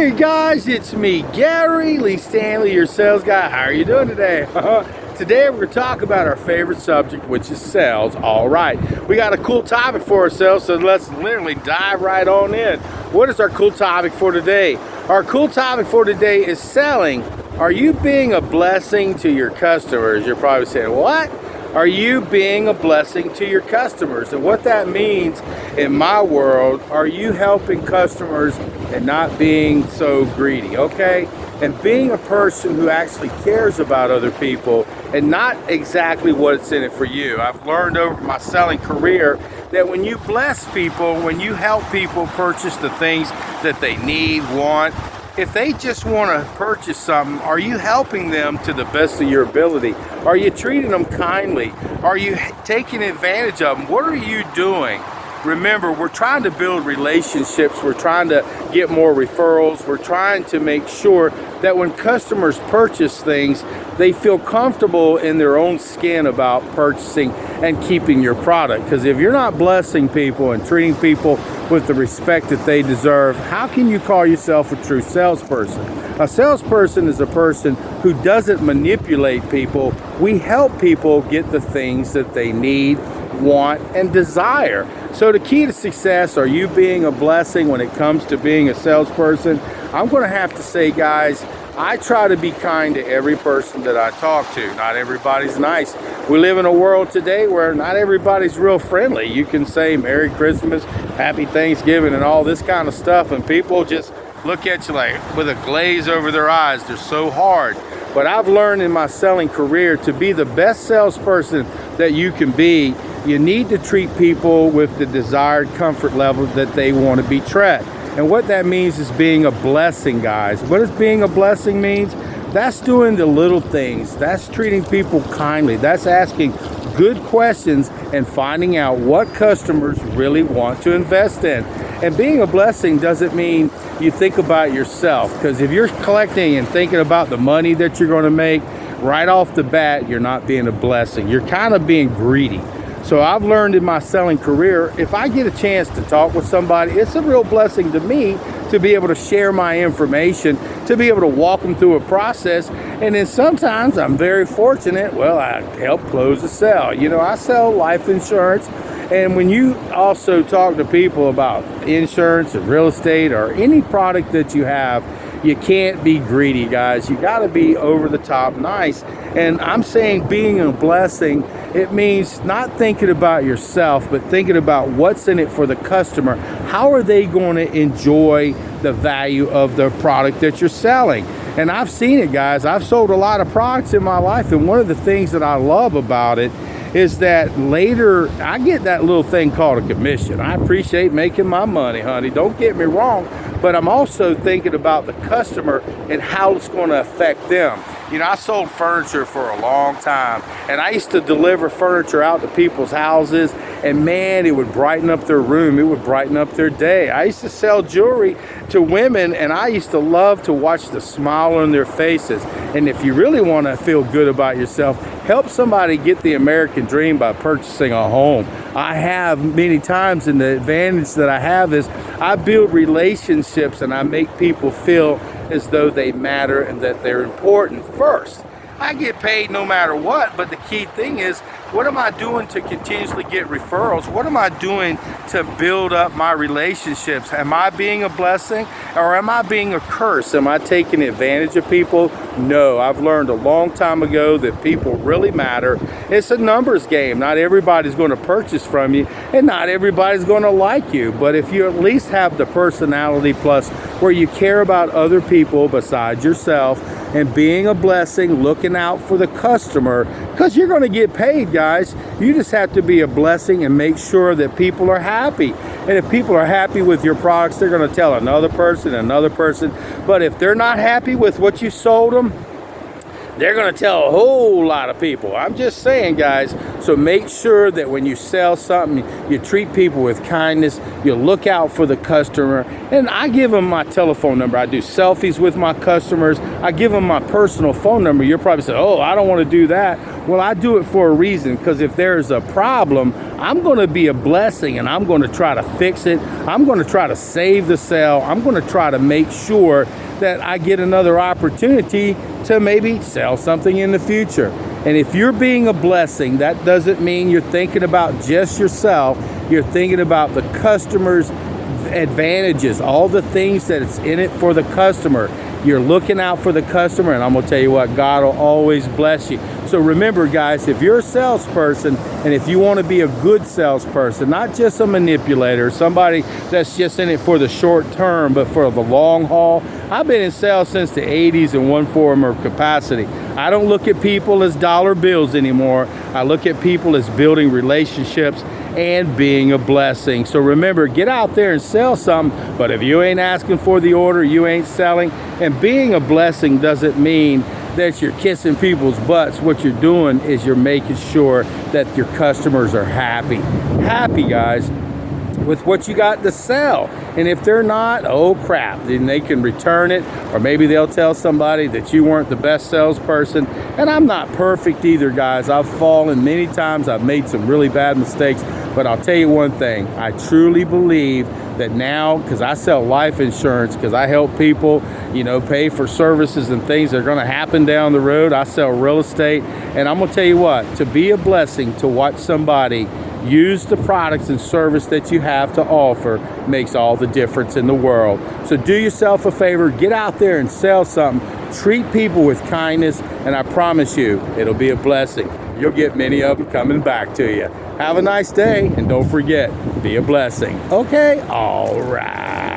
Hey guys, it's me, Gary Lee Stanley, your sales guy. How are you doing today? Today we're going to talk about our favorite subject, which is sales. All right, we got a cool topic for ourselves, so let's literally dive right on in. What is our cool topic for today? Our cool topic for today is selling. Are you being a blessing to your customers? You're probably saying, what? Are you being a blessing to your customers? And what that means in my world, are you helping customers and not being so greedy, okay? And being a person who actually cares about other people and not exactly what's in it for you. I've learned over my selling career that when you bless people, when you help people purchase the things that they need, want, if they just want to purchase something, are you helping them to the best of your ability? Are you treating them kindly? Are you taking advantage of them? What are you doing? Remember, we're trying to build relationships. We're trying to get more referrals. We're trying to make sure that when customers purchase things, they feel comfortable in their own skin about purchasing and keeping your product. Because if you're not blessing people and treating people with the respect that they deserve, how can you call yourself a true salesperson? A salesperson is a person who doesn't manipulate people. We help people get the things that they need, want, and desire. So the key to success, are you being a blessing when it comes to being a salesperson? I'm going to have to say, guys, I try to be kind to every person that I talk to. Not everybody's nice. We live in a world today where not everybody's real friendly. You can say Merry Christmas, Happy Thanksgiving, and all this kind of stuff, and people just look at you like with a glaze over their eyes. They're so hard. But I've learned in my selling career to be the best salesperson that you can be. You need to treat people with the desired comfort level that they want to be treated. And what that means is being a blessing, guys. What does being a blessing means? That's doing the little things. That's treating people kindly. That's asking good questions and finding out what customers really want to invest in. And being a blessing doesn't mean you think about yourself, because if you're collecting and thinking about the money that you're going to make right off the bat, you're not being a blessing. You're kind of being greedy. So I've learned in my selling career, if I get a chance to talk with somebody, it's a real blessing to me to be able to share my information, to be able to walk them through a process. And then sometimes I'm very fortunate, well, I help close a sale. You know, I sell life insurance. And when you also talk to people about insurance or real estate or any product that you have, you can't be greedy, guys. You got to be over the top nice. And I'm saying being a blessing, it means not thinking about yourself, but thinking about what's in it for the customer. How are they going to enjoy the value of the product that you're selling? And I've seen it, guys. I've sold a lot of products in my life, and one of the things that I love about it is that later I get that little thing called a commission. I appreciate making my money, honey. Don't get me wrong, but I'm also thinking about the customer and how it's going to affect them. You know, I sold furniture for a long time, and I used to deliver furniture out to people's houses, and man, it would brighten up their room. It would brighten up their day. I used to sell jewelry to women, and I used to love to watch the smile on their faces. And if you really want to feel good about yourself, help somebody get the American dream by purchasing a home. I have many times, and the advantage that I have is I build relationships and I make people feel as though they matter and that they're important first. I get paid no matter what, but the key thing is, what am I doing to continuously get referrals? What am I doing to build up my relationships? Am I being a blessing or am I being a curse? Am I taking advantage of people? No, I've learned a long time ago that people really matter. It's a numbers game. Not everybody's going to purchase from you, and not everybody's going to like you. But if you at least have the personality plus where you care about other people besides yourself, and being a blessing, looking out for the customer, because you're going to get paid, guys. You just have to be a blessing and make sure that people are happy. And if people are happy with your products, they're going to tell another person. But if they're not happy with what you sold them, they're going to tell a whole lot of people. I'm just saying, guys. So make sure that when you sell something, you treat people with kindness. You look out for the customer. And I give them my telephone number. I do selfies with my customers. I give them my personal phone number. You're probably saying, oh, I don't want to do that. Well, I do it for a reason, because if there's a problem, I'm going to be a blessing and I'm going to try to fix it. I'm going to try to save the sale. I'm going to try to make sure that I get another opportunity to maybe sell something in the future. And if you're being a blessing, that doesn't mean you're thinking about just yourself. You're thinking about the customer's advantages, all the things that it's in it for the customer. You're looking out for the customer, and I'm going to tell you what, God will always bless you. So remember, guys, if you're a salesperson and if you want to be a good salesperson, not just a manipulator, somebody that's just in it for the short term, but for the long haul. I've been in sales since the 80s in one form or capacity. I don't look at people as dollar bills anymore. I look at people as building relationships and being a blessing. So remember, get out there and sell something, but if you ain't asking for the order, you ain't selling. And being a blessing doesn't mean that you're kissing people's butts. What you're doing is you're making sure that your customers are happy. Happy, guys, with what you got to sell. And if they're not, oh crap, then they can return it, or maybe they'll tell somebody that you weren't the best salesperson. And I'm not perfect either, guys. I've fallen many times. I've made some really bad mistakes. But I'll tell you one thing, I truly believe that now, because I sell life insurance, because I help people, pay for services and things that are going to happen down the road. I sell real estate, and I'm going to tell you what, to be a blessing, to watch somebody use the products and service that you have to offer makes all the difference in the world. So do yourself a favor, get out there and sell something. Treat people with kindness, and I promise you, it'll be a blessing. You'll get many of them coming back to you. Have a nice day, and don't forget, be a blessing. Okay? All right.